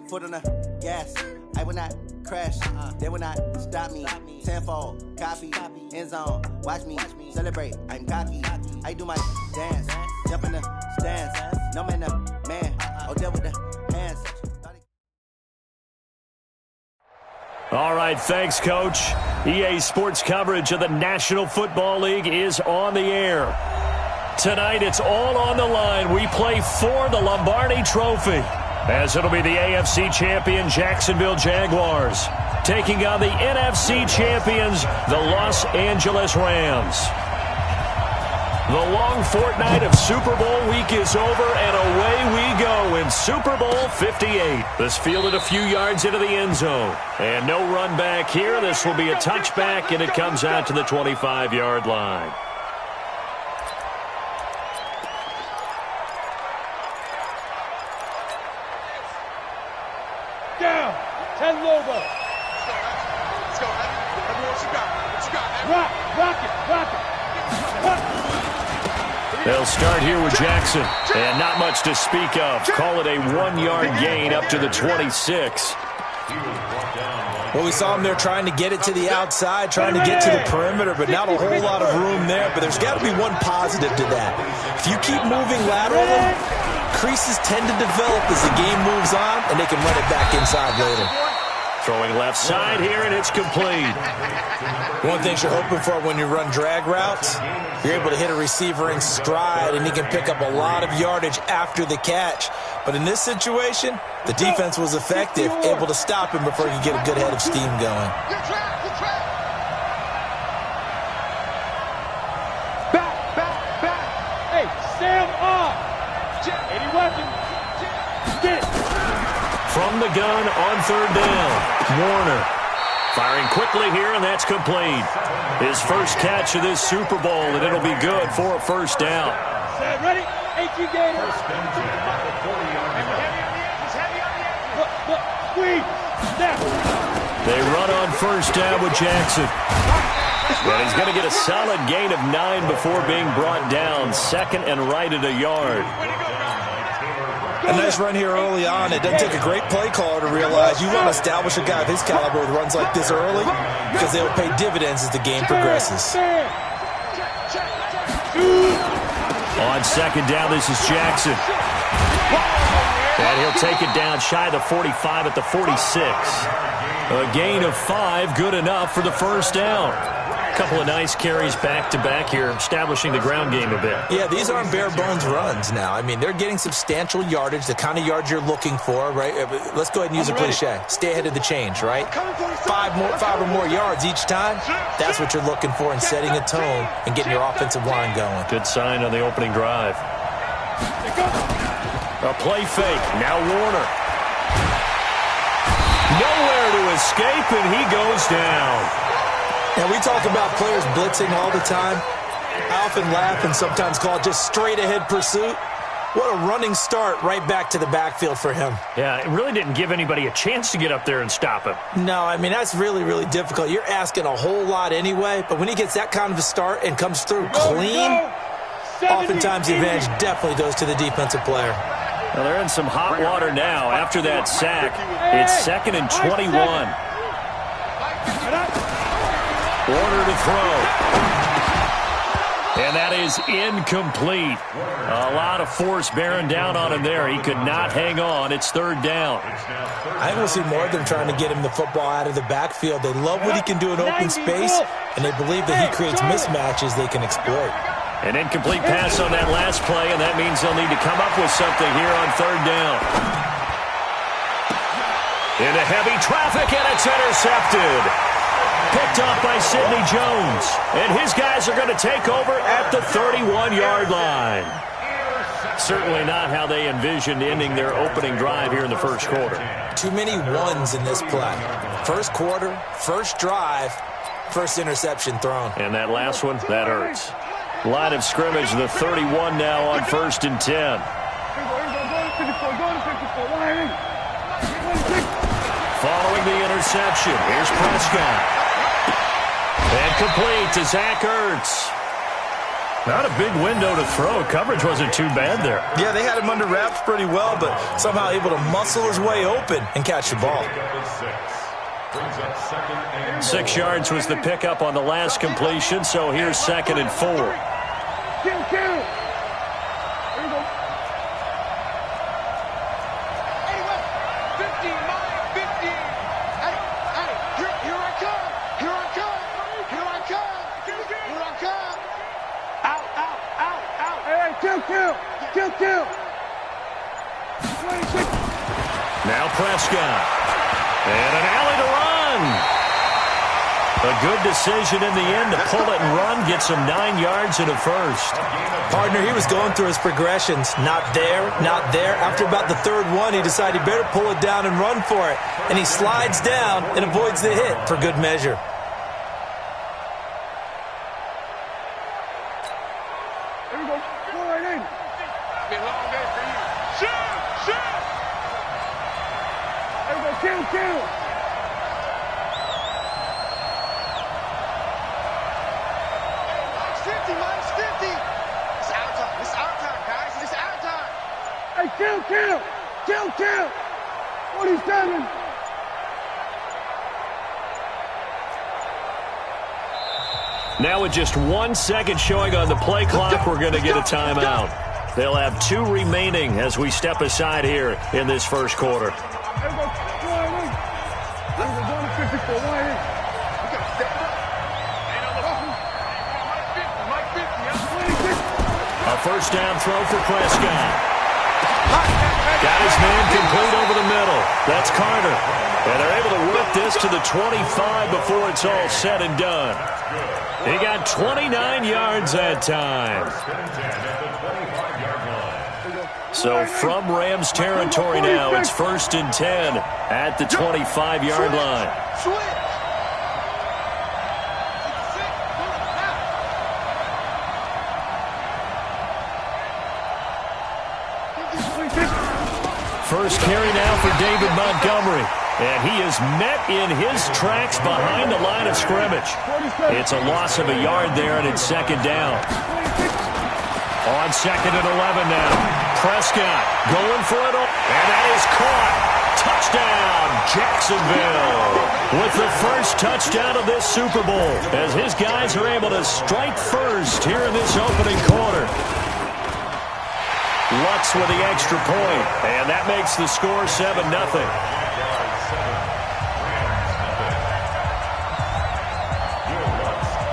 foot on the gas. I will not crash. They will not stop me. Tenfold, copy, end zone. Watch me celebrate. I'm cocky. I do my dance. Jump in the stands. No man, man. Oh, deal with the hands. All right, thanks, Coach. EA Sports coverage of the National Football League is on the air. Tonight, it's all on the line. We play for the Lombardi Trophy, as it'll be the AFC champion Jacksonville Jaguars taking on the NFC champions, the Los Angeles Rams. The long fortnight of Super Bowl week is over, and away we go in Super Bowl 58. This fielded a few yards into the end zone. And no run back here. This will be a touchback, and it comes out to the 25-yard line. Down. 10 logo. Let's go, man. Everyone, what you got? What you got, man? Rock it. They'll start here with Jackson, and not much to speak of. Call it a 1-yard gain up to the 26. Well, we saw him there trying to get it to the outside, trying to get to the perimeter, but not a whole lot of room there. But there's got to be one positive to that. If you keep moving laterally, creases tend to develop as the game moves on, and they can run it back inside later. Throwing left side here, and it's complete. One thing you're hoping for when you run drag routes, you're able to hit a receiver in stride, and he can pick up a lot of yardage after the catch. But in this situation, the defense was effective, able to stop him before he could get a good head of steam going. Back. Hey, Sam off. Any weapon. Get it. From the gun on third down, Warner. Firing quickly here, and that's complete. His first catch of this Super Bowl, and it'll be good for a first down. Set, ready? HG Gator. Look, squeeze. Snap. They run on first down with Jackson. And he's going to get a solid gain of 9 before being brought down. Second and right at a yard. A nice run here early on. It doesn't take a great play caller to realize you want to establish a guy of his caliber with runs like this early because they will pay dividends as the game progresses. On second down, this is Jackson. And he'll take it down shy of the 45 at the 46. A gain of 5, good enough for the first down. A couple of nice carries back-to-back here, establishing the ground game a bit. Yeah, these aren't bare-bones runs now. I mean, they're getting substantial yardage, the kind of yards you're looking for, right? Let's go ahead and use a cliche. Stay ahead of the change, right? 5 or more yards each time, that's what you're looking for in setting a tone and getting your offensive line going. Good sign on the opening drive. A play fake. Now Warner. Nowhere to escape, and he goes down. Now, we talk about players blitzing all the time. I often laugh and sometimes call it just straight-ahead pursuit. What a running start right back to the backfield for him. Yeah, it really didn't give anybody a chance to get up there and stop him. No, I mean, that's really, really difficult. You're asking a whole lot anyway, but when he gets that kind of a start and comes through clean, oftentimes the advantage definitely goes to the defensive player. Well, they're in some hot water now after that sack. It's 2nd and 21. Warner to throw. And that is incomplete. A lot of force bearing down on him there. He could not hang on. It's third down. I think we'll see more of them trying to get him the football out of the backfield. They love what he can do in open space, and they believe that he creates mismatches they can exploit. An incomplete pass on that last play, and that means they'll need to come up with something here on third down. Into heavy traffic, and it's intercepted. Picked off by Sidney Jones. And his guys are going to take over at the 31-yard line. Certainly not how they envisioned ending their opening drive here in the first quarter. Too many ones in this play. First quarter, first drive, first interception thrown. And that last one, that hurts. Line of scrimmage, the 31 now on 1st and 10. Following the interception, here's Prescott. And complete to Zach Ertz. Not a big window to throw. Coverage wasn't too bad there. Yeah, they had him under wraps pretty well, but somehow able to muscle his way open and catch the ball. 6 yards was the pickup on the last completion, so here's 2nd and 4. Kill. Kill. Now Prescott. And an alley to run. A good decision in the end to pull it and run. Gets him 9 yards and a first. Partner, he was going through his progressions. Not there, not there. After about the 3rd one, he decided he better pull it down and run for it. And he slides down and avoids the hit for good measure. Kill. Minus 50. It's our time. It's our time, guys. It's our time. Hey, kill. What he's done. Now with just 1 second showing on the play clock, we're going to get a timeout. They'll have 2 remaining as we step aside here in this first quarter. A first down throw for Prescott. Got his man complete over the middle. That's Carter. And they're able to work this to the 25 before it's all said and done. He got 29 yards that time. So from Rams territory now, it's 1st and 10 at the 25-yard line. First carry now for David Montgomery. And he is met in his tracks behind the line of scrimmage. It's a loss of a yard there, and it's 2nd down. On 2nd and 11 now. Prescott going for it. And that is caught. Touchdown, Jacksonville. With the first touchdown of this Super Bowl, as his guys are able to strike first here in this opening quarter. Lutz with the extra point, and that makes the score 7-0.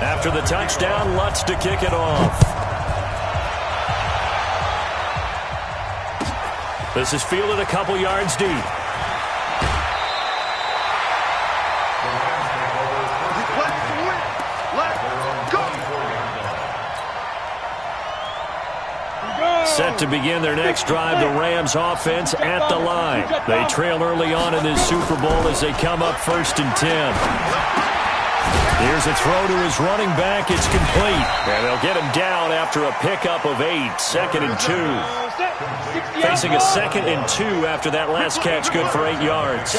After the touchdown, Lutz to kick it off. This is fielded a couple yards deep. Set to begin their next drive, the Rams offense at the line. They trail early on in this Super Bowl as they come up 1st and 10. Here's a throw to his running back. It's complete. And they'll get him down after a pickup of 8. 2nd and 2. Facing a 2nd and 2 after that last catch, good for 8 yards.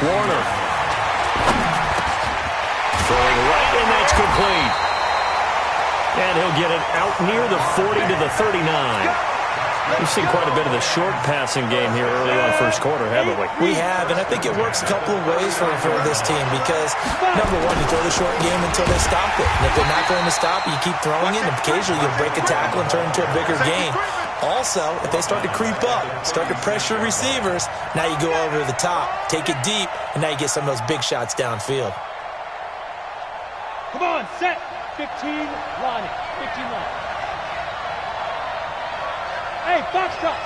Warner. Throwing right, and that's complete. And he'll get it out near the 40 to the 39. We've seen quite a bit of the short passing game here early on first quarter, haven't we? We have, and I think it works a couple of ways for this team because, number one, you throw the short game until they stop it. And if they're not going to stop it, you keep throwing it, and occasionally you'll break a tackle and turn into a bigger gain. Also, if they start to creep up, start to pressure receivers, now you go over the top, take it deep, and now you get some of those big shots downfield. Come on, set. 15, Lonnie. 15 Lonnie. Hey, box truck.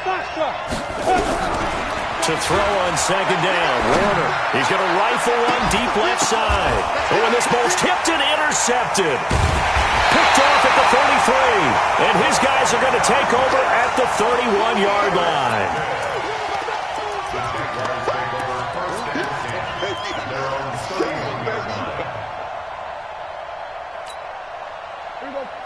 To throw on 2nd down, Warner. He's going to rifle one deep left side. Oh, and this ball's tipped and intercepted. Picked off at the 33. And his guys are going to take over at the 31-yard line.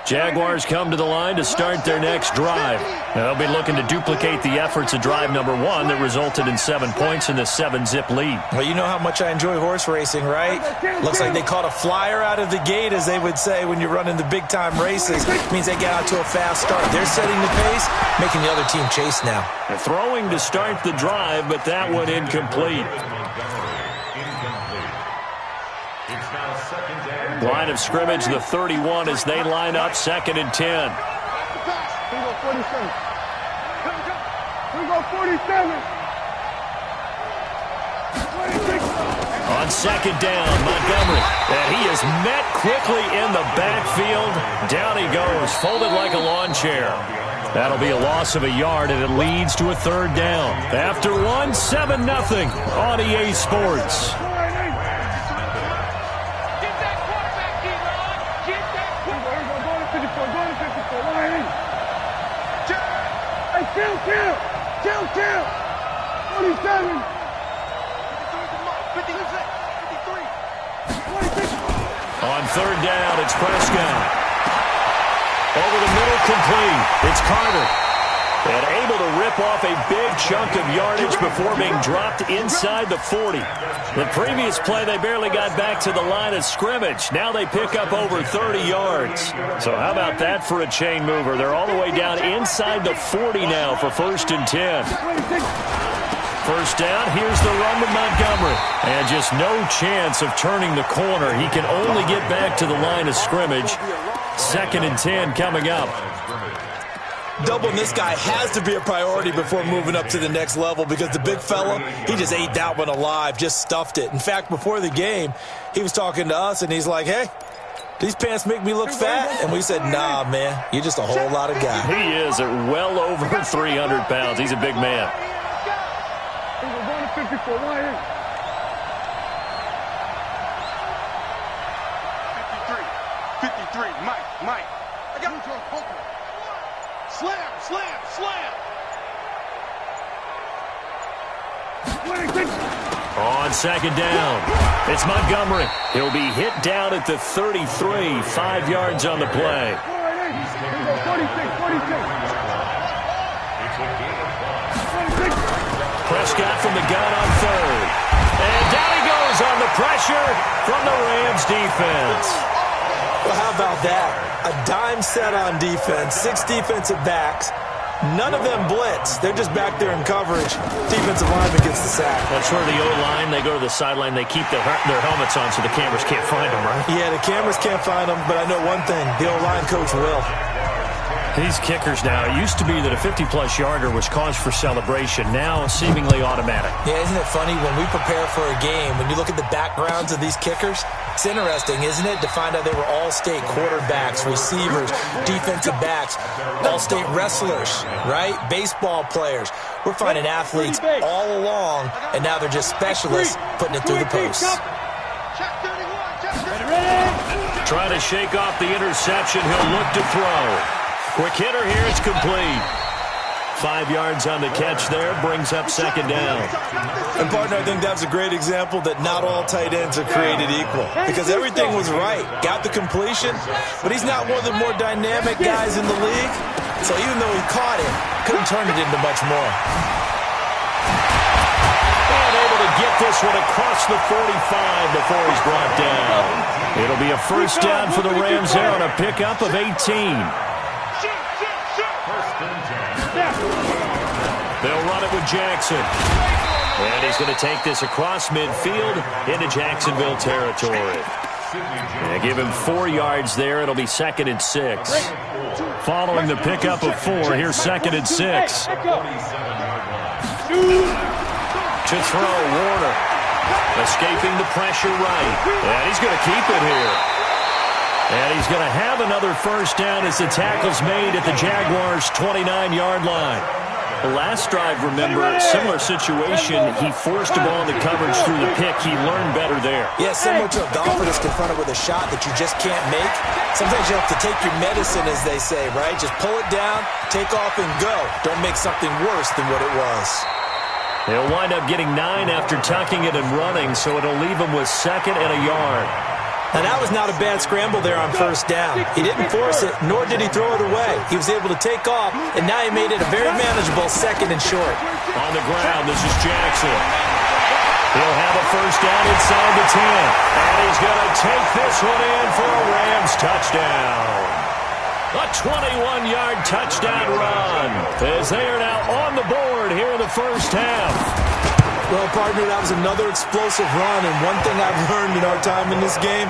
Jaguars come to the line to start their next drive. They'll be looking to duplicate the efforts of drive number 1 that resulted in 7 points in the 7-zip lead. Well, you know how much I enjoy horse racing, right? Looks like they caught a flyer out of the gate, as they would say when you're running the big-time races. It means they get out to a fast start. They're setting the pace, making the other team chase now. They're throwing to start the drive, but that one incomplete. Line of scrimmage, the 31, as they line up 2nd and 10. Here we go, 47. Here we go, 47. On 2nd down, Montgomery. And he is met quickly in the backfield. Down he goes, folded like a lawn chair. That'll be a loss of a yard, and it leads to a 3rd down. After 1, 7-0 on EA Sports. Kill. 47. 53. On 3rd down, it's Prescott. Over the middle, complete. It's Carter. And able to rip off a big chunk of yardage before being dropped inside the 40. The previous play, they barely got back to the line of scrimmage. Now they pick up over 30 yards. So how about that for a chain mover? They're all the way down inside the 40 now for 1st and 10. 1st down, here's the run with Montgomery. And just no chance of turning the corner. He can only get back to the line of scrimmage. 2nd and 10 coming up. Doubling this guy has to be a priority before moving up to the next level, because the big fella, he just ate that one alive, just stuffed it. In fact, before the game, he was talking to us, and he's like, hey, these pants make me look fat? And we said, nah, man, you're just a whole lot of guy. He is at well over 300 pounds. He's a big man. 53, Mike. I got him. Slam. On 2nd down, it's Montgomery. He'll be hit down at the 33, 5 yards on the play. 46. Prescott from the gun on 3rd. And down he goes on the pressure from the Rams defense. Well, how about that? A dime set on defense, 6 defensive backs. None of them blitz. They're just back there in coverage. Defensive lineman gets the sack. That's where the O-line, they go to the sideline, they keep their helmets on so the cameras can't find them, right? Yeah, the cameras can't find them, but I know one thing. The O-line coach will. These kickers now, it used to be that a 50-plus yarder was cause for celebration. Now, seemingly automatic. Yeah, isn't it funny when we prepare for a game, when you look at the backgrounds of these kickers, it's interesting, isn't it, to find out they were all-state quarterbacks, receivers, defensive backs, all-state wrestlers, right? Baseball players. We're finding athletes all along, and now they're just specialists putting it through the post. Trying to shake off the interception. He'll look to throw. Quick hitter here, it's complete. 5 yards on the catch there, brings up 2nd down. And, partner, I think that's a great example that not all tight ends are created equal, because everything was right. Got the completion, but he's not one of the more dynamic guys in the league. So even though he caught it, couldn't turn it into much more. And able to get this one across the 45 before he's brought down. It'll be a 1st down for the Rams there on a pickup of 18. They'll run it with Jackson. And he's going to take this across midfield into Jacksonville territory. And give him 4 yards there. It'll be 2nd and 6. Following the pickup of 4, here's 2nd and 6. To throw, Warner. Escaping the pressure right. And he's going to keep it here. And he's going to have another 1st down as the tackle's made at the Jaguars' 29-yard line. The last drive, remember, similar situation. He forced a ball in the coverage through the pick. He learned better there. Yeah, similar to a golfer that's confronted with a shot that you just can't make. Sometimes you have to take your medicine, as they say, right? Just pull it down, take off, and go. Don't make something worse than what it was. They'll wind up getting 9 after tucking it and running, so it'll leave him with 2nd and a yard. Now, that was not a bad scramble there on first down. He didn't force it, nor did he throw it away. He was able to take off, and now he made it a very manageable 2nd and short. On the ground, this is Jackson. He'll have a first down inside the 10. And he's going to take this one in for a Rams touchdown. A 21-yard touchdown run as they are now on the board here in the first half. Well, partner, that was another explosive run, and one thing I've learned in our time in this game,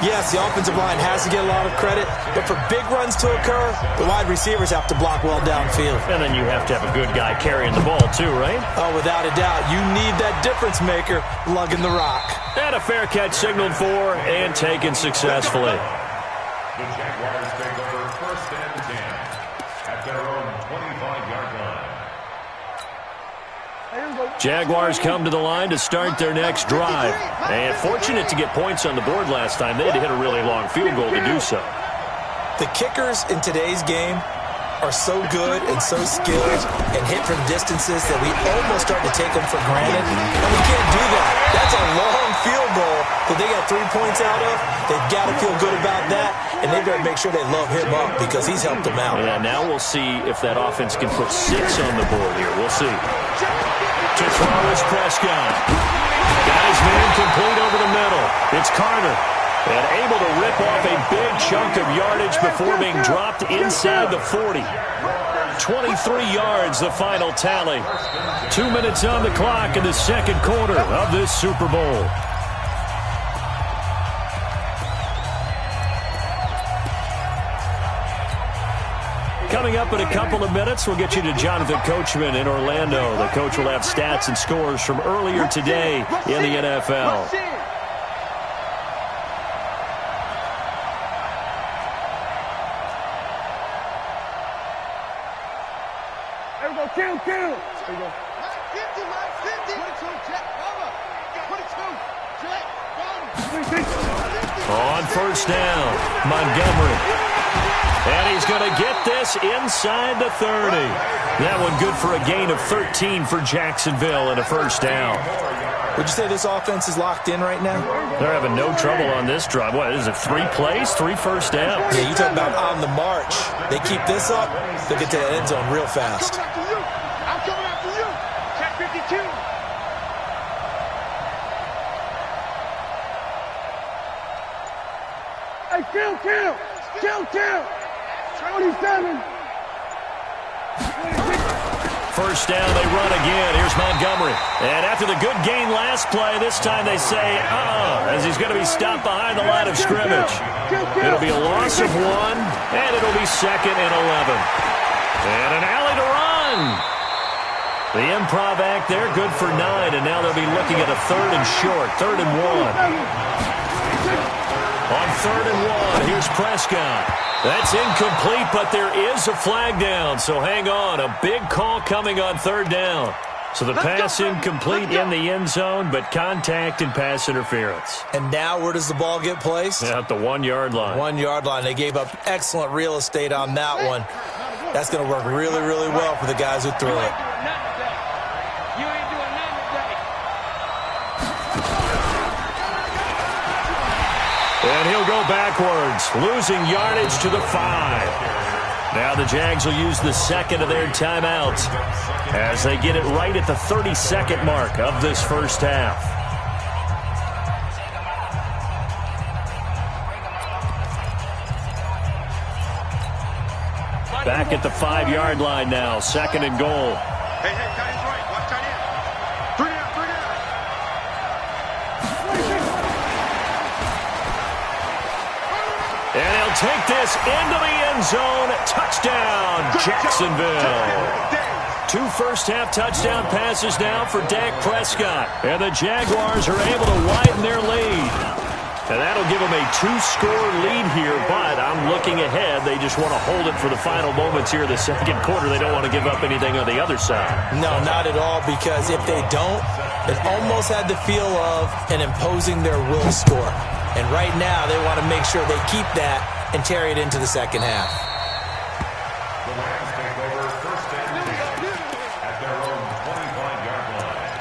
yes, the offensive line has to get a lot of credit, but for big runs to occur, the wide receivers have to block well downfield. And then you have to have a good guy carrying the ball too, right? Oh, without a doubt. You need that difference maker lugging the rock. And a fair catch signaled for and taken successfully. The Jaguars take over 1st and 10 at their own 25-yard line. Jaguars come to the line to start their next drive. And fortunate to get points on the board last time. They had to hit a really long field goal to do so. The kickers in today's game are so good and so skilled and hit from distances that we almost start to take them for granted. And we can't do that. That's a long field goal that they got 3 points out of. They've got to feel good about that, and they've got to make sure they load him up because he's helped them out. Yeah, now we'll see if that offense can put 6 on the board here. We'll see. To throw is Prescott. Got his man complete over the middle. It's Carter. And able to rip off a big chunk of yardage before being dropped inside the 40. 23 yards, the final tally. 2 minutes on the clock in the second quarter of this Super Bowl. Coming up in a couple of minutes, we'll get you to Jonathan Coachman in Orlando. The coach will have stats and scores from earlier today in the NFL. There we go, kill. There we go. 50, 22, check, cover. 22, check, On first down, Montgomery. And he's going to get this inside the 30. That one good for a gain of 13 for Jacksonville and a first down. Would you say this offense is locked in right now? They're having no trouble on this drive. What is it, 3 plays, 3 first downs? Yeah, you talk about on the march. They keep this up, they'll get to the end zone real fast. I'm coming after you. Check 52. Hey, kill. 27. First down, they run again. Here's Montgomery. And after the good gain last play, this time they say, as he's going to be stopped behind the line of scrimmage. It'll be a loss of 1, and it'll be 2nd and 11. And an alley to run. The improv act there, good for 9, and now they'll be looking at a 3rd and short, 3rd and 1. On 3rd and 1, here's Prescott. That's incomplete, but there is a flag down, so hang on. A big call coming on 3rd down. So the pass incomplete in the end zone, but contact and pass interference. And now where does the ball get placed? At the 1-yard line. 1-yard line. They gave up excellent real estate on that one. That's going to work really, really well for the guys who threw it. And he'll go backwards, losing yardage to the 5. Now the Jags will use the second of their timeouts as they get it right at the 30-second mark of this first half. Back at the 5-yard line now, 2nd and goal. Hey, tight end's right. Watch tight end. 3 down. And he'll take this into the end zone. Touchdown, Jacksonville. 2 first-half touchdown passes now for Dak Prescott. And the Jaguars are able to widen their lead. And that'll give them a 2-score lead here, but I'm looking ahead. They just want to hold it for the final moments here in the second quarter. They don't want to give up anything on the other side. No, not at all, because if they don't, it almost had the feel of an imposing their will score. And right now, they want to make sure they keep that and carry it into the second half. The Rams take over 1st and 10 at their own 25-yard line.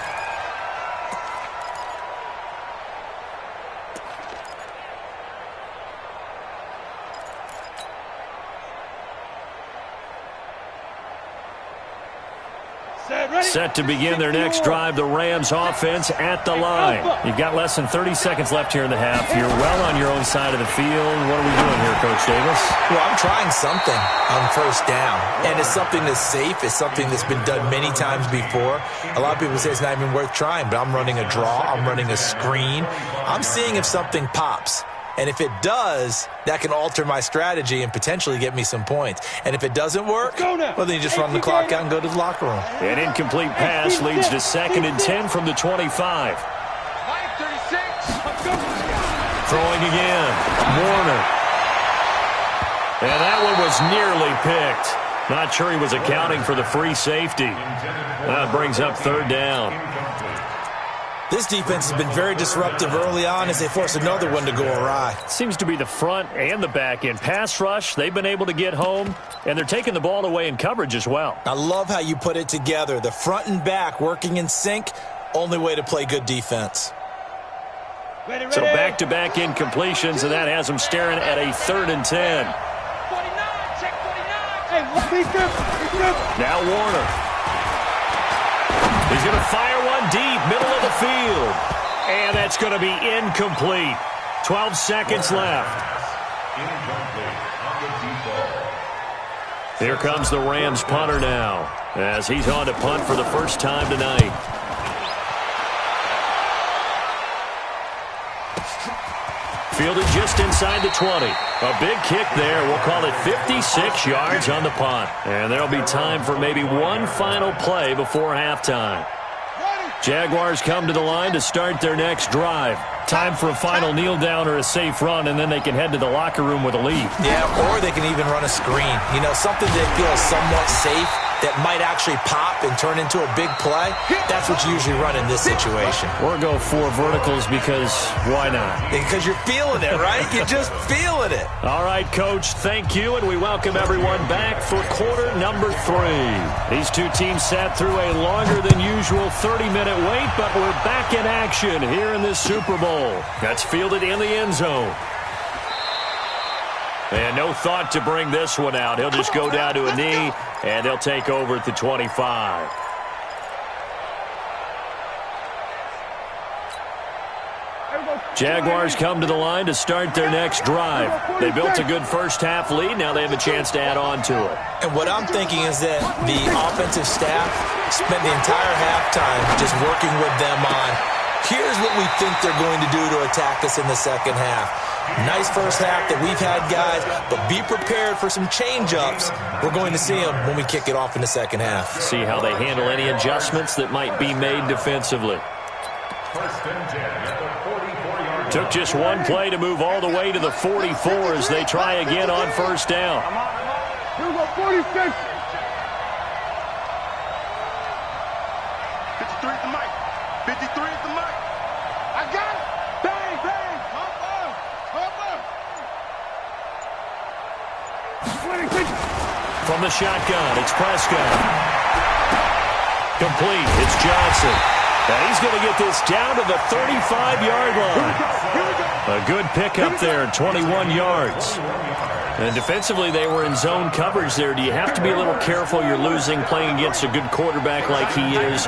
Set to begin their next drive, the Rams offense at the line. You've got less than 30 seconds left here in the half. You're well on your own side of the field. What are we doing here, Coach Davis? Well, I'm trying something on first down, and it's something that's safe. It's something that's been done many times before. A lot of people say it's not even worth trying, but I'm running a draw. I'm running a screen. I'm seeing if something pops. And if it does, that can alter my strategy and potentially get me some points. And if it doesn't work, well, then you just run the clock out and go to the locker room. An incomplete pass leads to 2nd and 10 from the 25. Throwing again. Warner. And that one was nearly picked. Not sure he was accounting for the free safety. That brings up 3rd down. This defense has been very disruptive early on as they force another one to go awry. Seems to be the front and the back end. Pass rush, they've been able to get home, and they're taking the ball away in coverage as well. I love how you put it together. The front and back working in sync, only way to play good defense. So back-to-back incompletions, and that has them staring at a 3rd and 10. Now Warner. He's going to fire one deep, middle of the field. And that's going to be incomplete. 12 seconds left. Here comes the Rams punter now, as he's on to punt for the first time tonight. Fielded just inside the 20. A big kick there. We'll call it 56 yards on the punt. And there'll be time for maybe one final play before halftime. Jaguars come to the line to start their next drive. Time for a final kneel down or a safe run, and then they can head to the locker room with a lead. Yeah, or they can even run a screen. You know, something that feels somewhat safe that might actually pop and turn into a big play. That's what you usually run in this situation. Or go 4 verticals because why not? Because you're feeling it, right? You're just feeling it. All right, Coach, thank you, and we welcome everyone back for quarter number 3. These two teams sat through a longer than usual 30-minute wait, but we're back in action here in this Super Bowl. That's fielded in the end zone. And no thought to bring this one out. He'll just go down to a knee, and they'll take over at the 25. Jaguars come to the line to start their next drive. They built a good first-half lead. Now they have a chance to add on to it. And what I'm thinking is that the offensive staff spent the entire halftime just working with them on, here's what we think they're going to do to attack us in the second half. Nice first half that we've had, guys, but be prepared for some change-ups. We're going to see them when we kick it off in the second half. See how they handle any adjustments that might be made defensively. Took just one play to move all the way to the 44 as they try again on first down. Here we go, 46. 53 at the mic. 53 at the mic. I got it. Bang, bang. From the shotgun, it's Prescott. Complete, it's Johnson. And he's going to get this down to the 35-yard line. A good pickup there, 21 yards. And defensively, they were in zone coverage there. Do you have to be a little careful? You're losing playing against a good quarterback like he is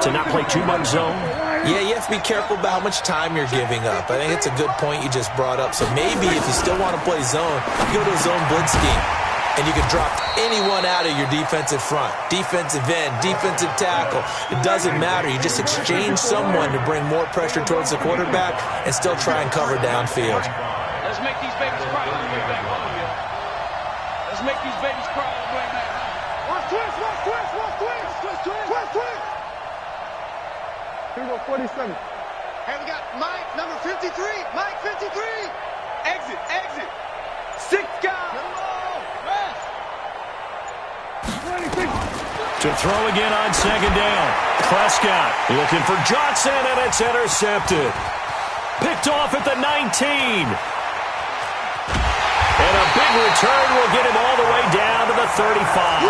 to not play too much zone? Yeah, you have to be careful about how much time you're giving up. I think it's a good point you just brought up. So maybe if you still want to play zone, you go to a zone blitz scheme. And you can drop anyone out of your defensive front, defensive end, defensive tackle. It doesn't matter. You just exchange someone to bring more pressure towards the quarterback and still try and cover downfield. Let's make these babies cry. Let's make these babies cry. Watch twist, watch twist, watch twist, twist, twist, twist, twist. Here we go, 47. Hey, we got Mike, number 53. Mike, 53. Exit, exit. 6 guys. To throw again on second down. Prescott looking for Johnson, and it's intercepted. Picked off at the 19. And a big return will get him all the way down to the 35.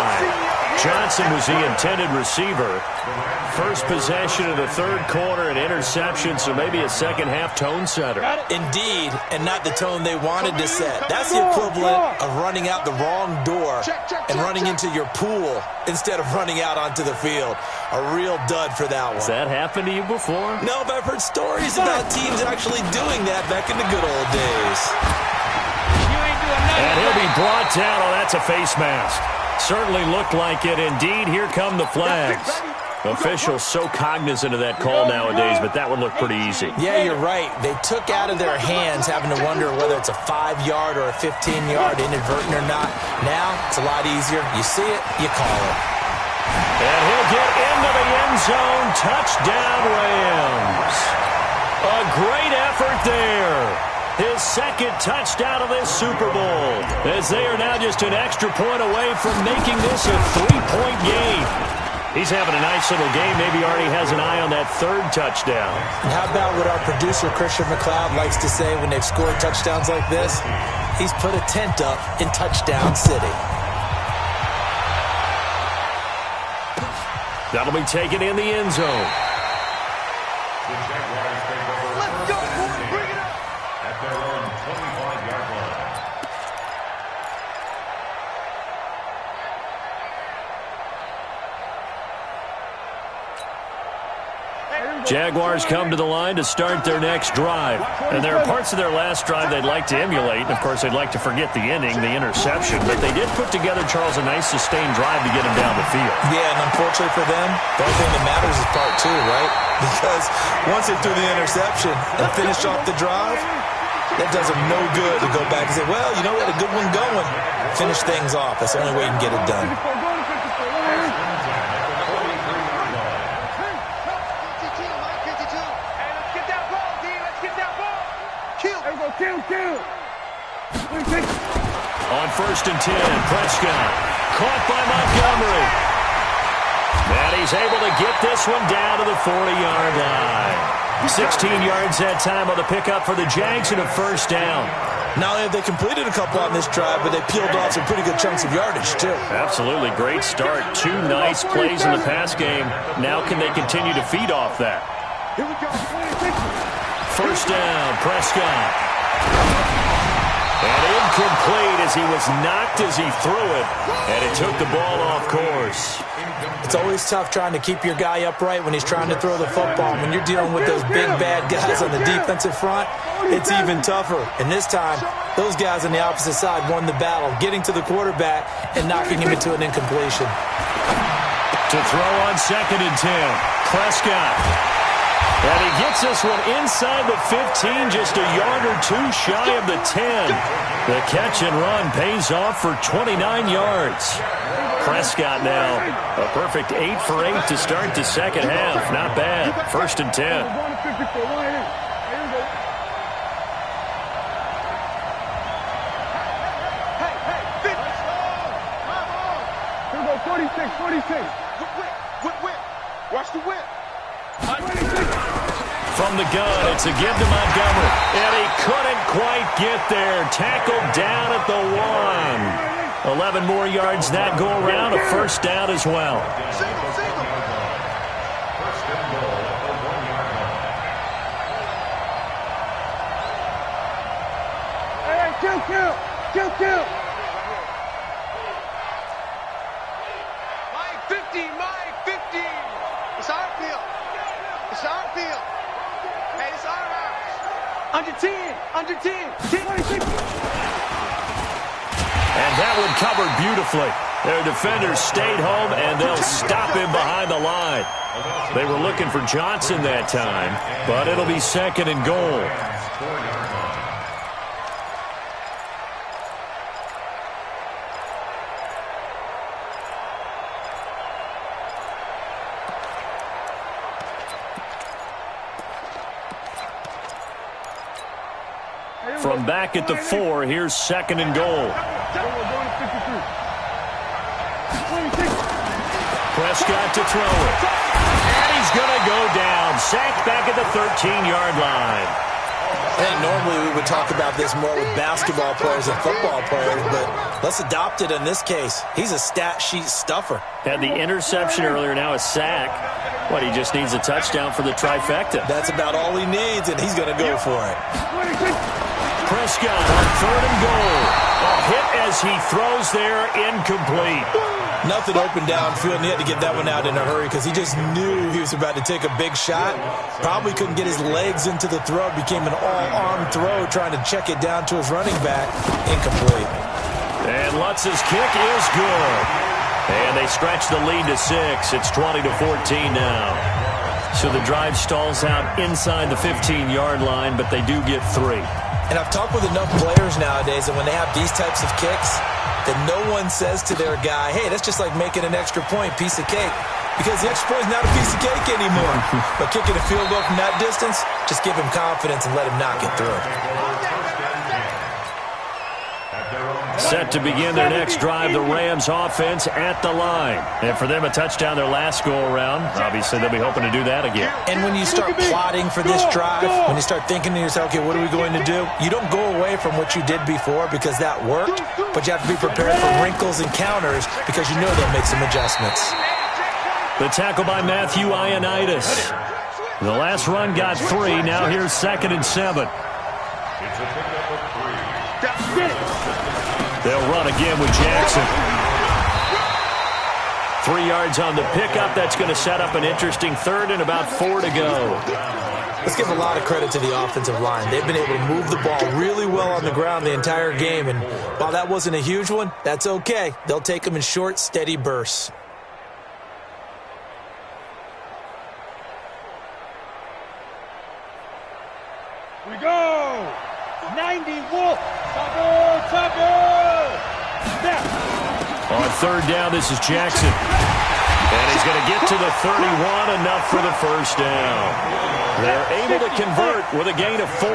Johnson was the intended receiver. First possession of the third quarter, an interception, so maybe a second-half tone setter. Indeed, and not the tone they wanted to set. That's the equivalent of running out the wrong door and running into your pool instead of running out onto the field. A real dud for that one. Has that happened to you before? No, but I've heard stories about teams actually doing that back in the good old days. And he'll be brought down. Oh, that's a face mask. Certainly looked like it. Indeed, here come the flags. Officials so cognizant of that call nowadays, but that would look pretty easy. Yeah, you're right. They took out of their hands having to wonder whether it's a 5-yard or a 15-yard inadvertent or not. Now, it's a lot easier. You see it, you call it. And he'll get into the end zone. Touchdown, Rams. A great effort there. His second touchdown of this Super Bowl, as they are now just an extra point away from making this a 3-point game. He's having a nice little game. Maybe already has an eye on that third touchdown. And how about what our producer, Christian McLeod, likes to say when they've scored touchdowns like this? He's put a tent up in Touchdown City. That'll be taken in the end zone. Let's go, boys. Bring it up. At their own 25-yard line. Jaguars come to the line to start their next drive. And there are parts of their last drive they'd like to emulate. And, of course, they'd like to forget the ending, the interception. But they did put together, Charles, a nice sustained drive to get him down the field. Yeah, and unfortunately for them, the only thing that matters is part 2, right? Because once they threw the interception and finished off the drive, that does them no good to go back and say, well, you know, we had a good one going. Finish things off. That's the only way you can get it done. On 1st and 10, Prescott caught by Montgomery. And he's able to get this one down to the 40-yard line. 16 yards that time on the pickup for the Jags and a first down. Not only have they completed a couple on this drive, but they peeled off some pretty good chunks of yardage, too. Absolutely. Great start. 2 nice plays in the pass game. Now can they continue to feed off that? First down, Prescott. And incomplete as he was knocked as he threw it. And it took the ball off course. It's always tough trying to keep your guy upright when he's trying to throw the football. When you're dealing with those big, bad guys on the defensive front, it's even tougher. And this time, those guys on the opposite side won the battle, getting to the quarterback and knocking him into an incompletion. To throw on 2nd and 10, Prescott. And he gets this one inside the 15, just a yard or 2 shy of the 10. The catch and run pays off for 29 yards. Prescott now a perfect 8 for 8 to start the second half. Not bad. 1st and 10. Here we go, 46. Whip. Watch the whip. From the gun, it's a give to Montgomery. And he couldn't quite get there. Tackled down at the 1. 11 more yards that go around. A first down as well. Single. First and goal at the 1-yard line. Hey, kill. Mike 50. It's our field. Hey, it's our house. Under 10. And that one covered beautifully. Their defenders stayed home, and they'll stop him behind the line. They were looking for Johnson that time, but it'll be 2nd and goal. From back at the 4, here's 2nd and goal. Prescott to throw it. And he's going to go down. Sacked back at the 13-yard line. I think normally we would talk about this more with basketball players and football players, but let's adopt it in this case. He's a stat sheet stuffer. Had the interception earlier, now a sack. What, he just needs a touchdown for the trifecta. That's about all he needs, and he's going to go for it. Prescott on 3rd and goal. A hit as he throws there, incomplete. Nothing open downfield, and he had to get that one out in a hurry because he just knew he was about to take a big shot. Probably couldn't get his legs into the throw. Became an all-arm throw trying to check it down to his running back. Incomplete. And Lutz's kick is good. And they stretch the lead to 6. It's 20-14 now. So the drive stalls out inside the 15-yard line, but they do get 3. And I've talked with enough players nowadays that when they have these types of kicks, that no one says to their guy, hey, that's just like making an extra point, piece of cake. Because the extra point is not a piece of cake anymore. But kicking a field goal from that distance, just give him confidence and let him knock it through. Set to begin their next drive, the Rams offense at the line. And for them, a touchdown their last go-around. Obviously, they'll be hoping to do that again. And when you start plotting for this drive, when you start thinking to yourself, okay, what are we going to do? You don't go away from what you did before because that worked, but you have to be prepared for wrinkles and counters because you know they'll make some adjustments. The tackle by Matthew Ioannidis. The last run got 3. Now here's 2nd and 7. It's a pickup of 3. They'll run again with Jackson. 3 yards on the pickup. That's going to set up an interesting 3rd and about 4 to go. Let's give a lot of credit to the offensive line. They've been able to move the ball really well on the ground the entire game. And while that wasn't a huge one, that's okay. They'll take them in short, steady bursts. We go! 90 Wolf! Tucker! On 3rd down, this is Jackson. And he's going to get to the 31, enough for the first down. They're able to convert with a gain of 4.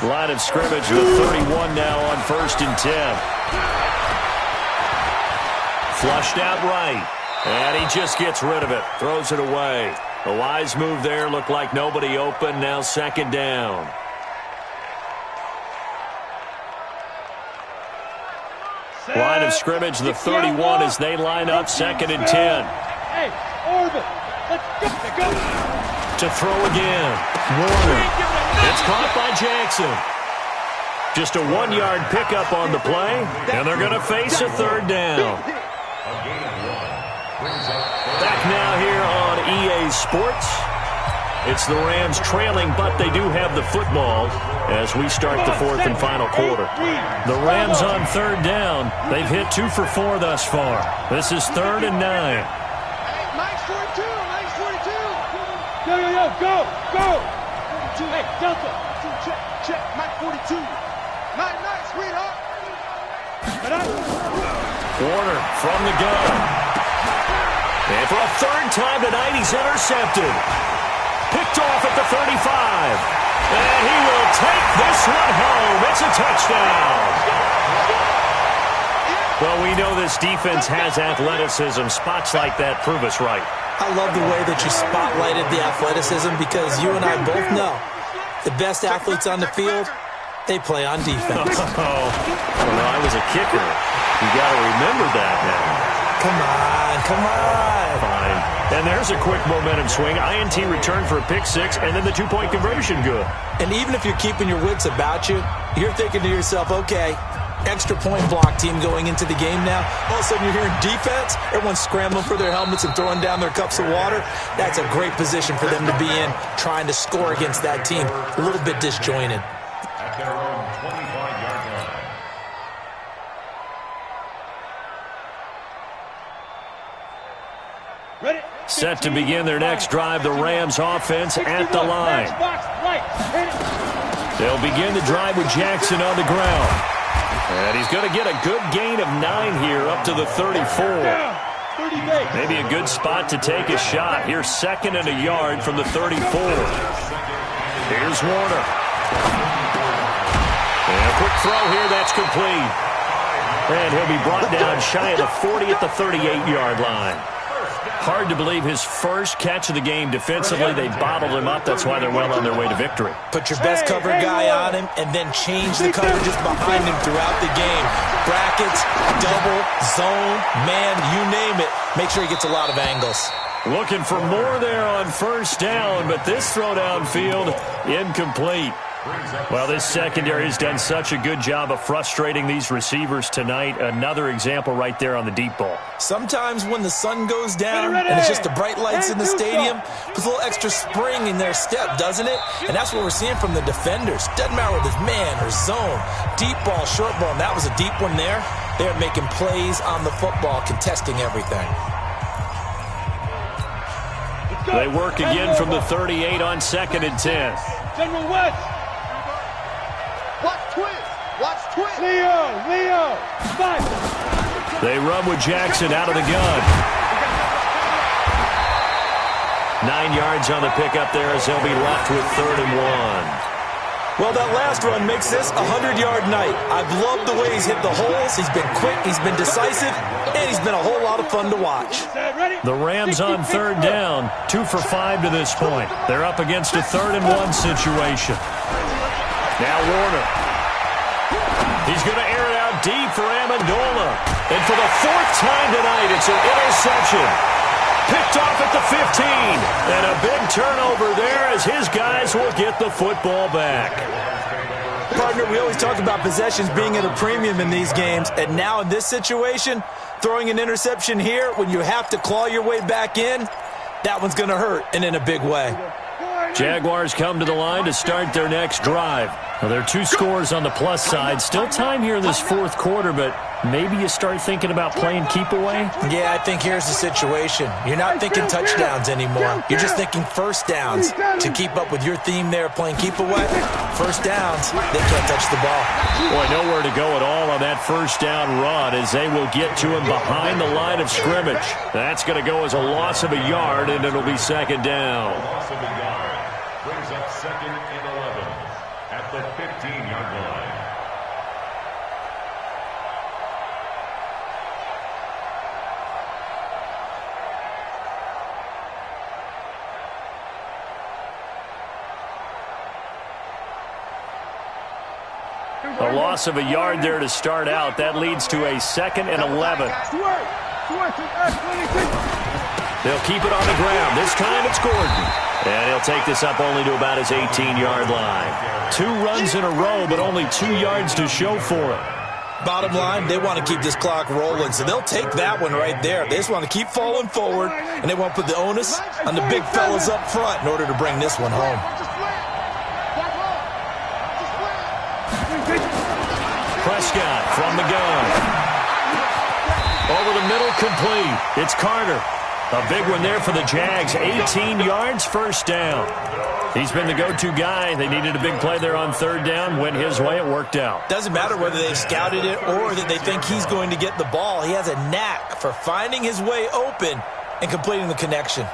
Line of scrimmage, the 31 now on 1st and 10. Flushed out right. And he just gets rid of it. Throws it away. A wise move there. Looked like nobody open. Now 2nd down. Line of scrimmage, the 31 as they line up, 2nd and 10. Hey, Orville, let's go. To throw again. Warner. It's caught by Jackson. Just a 1-yard pickup on the play, and they're going to face a 3rd down. Back now here on EA Sports. It's the Rams trailing, but they do have the football as we start the 4th and final quarter. The Rams on 3rd down. They've hit 2 for 4 thus far. This is 3rd and 9. Hey, Mike's 42, Mike's 42. Yo, go. 42, hey, Delta. Check, Mike 42. Mike, sweetheart. Warner from the gun. And for a 3rd time tonight, he's intercepted. Picked off at the 35. And he will take this one home. It's a touchdown. Well, we know this defense has athleticism. Spots like that prove us right. I love the way that you spotlighted the athleticism because you and I both know the best athletes on the field, they play on defense. Well, I was a kicker. You got to remember that now. Come on. Fine. And there's a quick momentum swing. INT return for a pick 6, and then the 2-point conversion good. And even if you're keeping your wits about you, you're thinking to yourself, okay, extra point block team going into the game now. All of a sudden you're hearing defense. Everyone's scrambling for their helmets and throwing down their cups of water. That's a great position for them to be in, trying to score against that team. A little bit disjointed. At their own 25-yard line. Ready? Set to begin their next drive, the Rams offense at the line. They'll begin the drive with Jackson on the ground. And he's going to get a good gain of 9 here up to the 34. Maybe a good spot to take a shot. Here's 2nd and a yard from the 34. Here's Warner. And a quick throw here, that's complete. And he'll be brought down shy of the 40 at the 38-yard line. Hard to believe his first catch of the game defensively. They bottled him up. That's why they're well on their way to victory. Put your best cover guy on him and then change the coverages behind him throughout the game. Brackets, double, zone, man, you name it. Make sure he gets a lot of angles. Looking for more there on first down, but this throw downfield incomplete. Well, this secondary has done such a good job of frustrating these receivers tonight. Another example right there on the deep ball. Sometimes when the sun goes down and it's just the bright lights in the stadium, puts a little extra spring in their step, doesn't it? And that's what we're seeing from the defenders. Doesn't matter whether it's man or zone, deep ball, short ball, and that was a deep one there. They're making plays on the football, contesting everything. They work again from the 38 on 2nd and 10. General West. Watch twist. Watch twist. Leo. Fight. They run with Jackson out of the gun. 9 yards on the pickup there as they'll be left with 3rd and 1. Well, that last run makes this a 100-yard night. I've loved the way he's hit the holes. He's been quick, he's been decisive, and he's been a whole lot of fun to watch. The Rams on 3rd down, 2 for 5 to this point. They're up against a 3rd and 1 situation. Now Warner. He's going to air it out deep for Amendola. And for the 4th time tonight, it's an interception. Picked off at the 15. And a big turnover there as his guys will get the football back. Partner, we always talk about possessions being at a premium in these games. And now in this situation, throwing an interception here when you have to claw your way back in, that one's going to hurt, and in a big way. Jaguars come to the line to start their next drive. Well, there are 2 scores on the plus side. Still time here in this 4th quarter, but maybe you start thinking about playing keep away? Yeah, I think here's the situation. You're not thinking touchdowns anymore. You're just thinking first downs. To keep up with your theme there, playing keep away, first downs, they can't touch the ball. Boy, nowhere to go at all on that first down run as they will get to him behind the line of scrimmage. That's going to go as a loss of a yard, and it'll be 2nd down. Loss of a yard brings up 2nd and 11 at the 15-yard line. A loss of a yard there to start out. That leads to a 2nd and 11. They'll keep it on the ground. This time it's Gordon. And he'll take this up only to about his 18-yard line. 2 runs in a row, but only 2 yards to show for it. Bottom line, they want to keep this clock rolling, so they'll take that one right there. They just want to keep falling forward, and they want to put the onus on the big fellas up front in order to bring this one home. Prescott from the gun. Over the middle, complete. It's Carter. A big one there for the Jags. 18 yards, first down. He's been the go-to guy. They needed a big play there on 3rd down. Went his way. It worked out. Doesn't matter whether they've scouted it or that they think he's going to get the ball. He has a knack for finding his way open and completing the connection.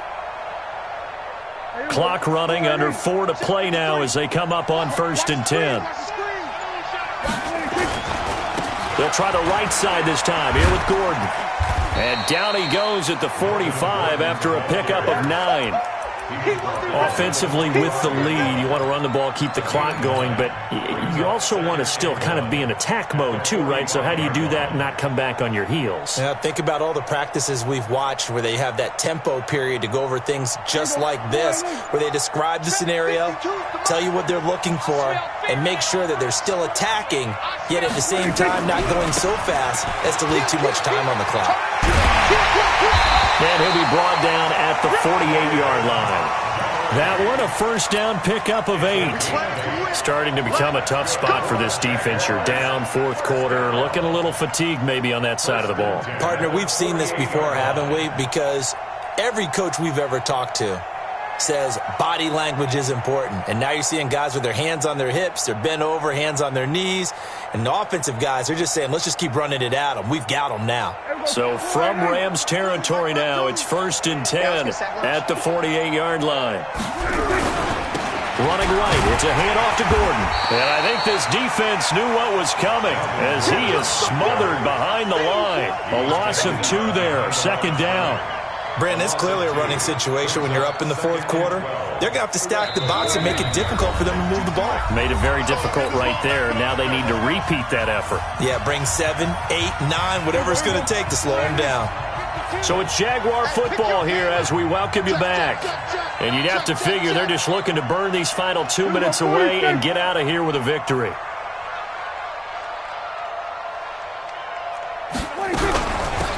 Clock running, under 4 to play now as they come up on 1st and 10. They'll try the right side this time, here with Gordon. And down he goes at the 45 after a pickup of 9. Offensively with the lead, you want to run the ball, keep the clock going, but you also want to still kind of be in attack mode too, right? So how do you do that and not come back on your heels? Yeah, think about all the practices we've watched where they have that tempo period to go over things just like this, where they describe the scenario, tell you what they're looking for, and make sure that they're still attacking, yet at the same time not going so fast as to leave too much time on the clock. And he'll be brought down at the 48-yard line. That one, a first down pickup of 8. Starting to become a tough spot for this defense. You're down 4th quarter, looking a little fatigued maybe on that side of the ball. Partner, we've seen this before, haven't we? Because every coach we've ever talked to says body language is important. And now you're seeing guys with their hands on their hips, they're bent over, hands on their knees. And the offensive guys are just saying, let's just keep running it at them. We've got them now. So from Rams territory now, it's 1st and 10 at the 48-yard line. Running right, it's a handoff to Gordon. And I think this defense knew what was coming as he is smothered behind the line. A loss of 2 there, 2nd down. Brandon, it's clearly a running situation when you're up in the fourth quarter. They're going to have to stack the box and make it difficult for them to move the ball. Made it very difficult right there. Now they need to repeat that effort. Yeah, bring 7, 8, 9, whatever it's going to take to slow them down. So it's Jaguar football here as we welcome you back. And you'd have to figure they're just looking to burn these final 2 minutes away and get out of here with a victory.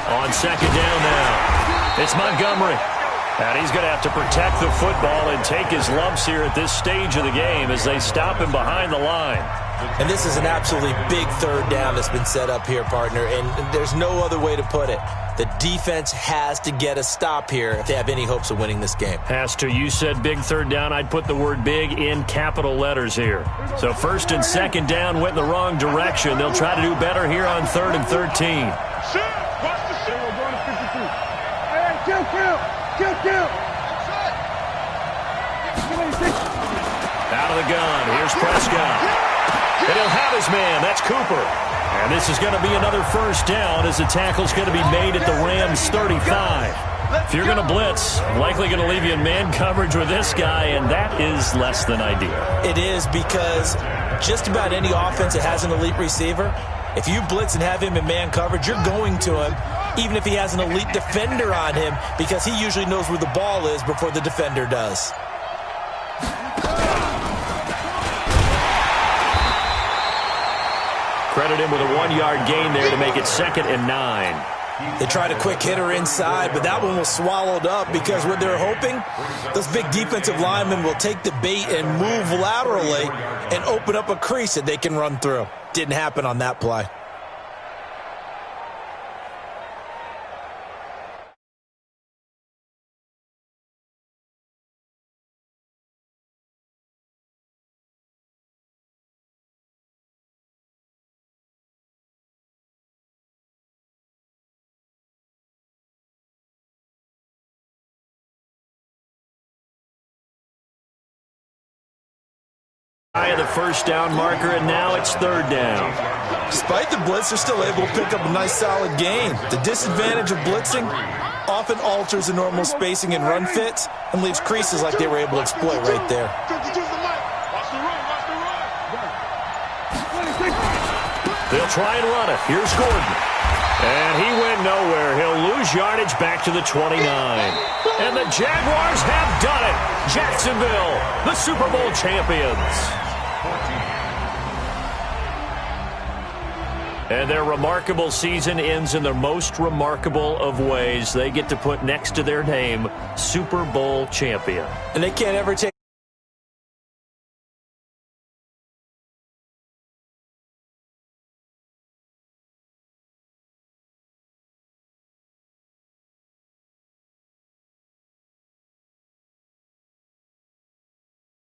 On second down now, it's Montgomery. And he's going to have to protect the football and take his lumps here at this stage of the game as they stop him behind the line. And this is an absolutely big third down that's been set up here, partner, and there's no other way to put it. The defense has to get a stop here if they have any hopes of winning this game. Has to. You said big third down. I'd put the word big in capital letters here. So first and second down went in the wrong direction. They'll try to do better here on 3rd and 13. Out of the gun. Here's Prescott. And he'll have his man. That's Cooper. And this is going to be another first down as the tackle's going to be made at the Rams 35. If you're going to blitz, likely going to leave you in man coverage with this guy, and that is less than ideal. It is, because just about any offense that has an elite receiver, if you blitz and have him in man coverage, you're going to him, even if he has an elite defender on him, because he usually knows where the ball is before the defender does. Credit him with a 1-yard gain there to make it 2nd and 9. They tried a quick hitter inside, but that one was swallowed up because what they're hoping, those big defensive linemen will take the bait and move laterally and open up a crease that they can run through. Didn't happen on that play. The first down marker, and now it's 3rd down. Despite the blitz, they're still able to pick up a nice solid gain. The disadvantage of blitzing often alters the normal spacing and run fits and leaves creases like they were able to exploit right there. They'll try and run it. Here's Gordon. And he went nowhere. He'll lose yardage back to the 29. And the Jaguars have done it. Jacksonville, the Super Bowl champions. And their remarkable season ends in the most remarkable of ways. They get to put next to their name, Super Bowl champion. And they can't ever take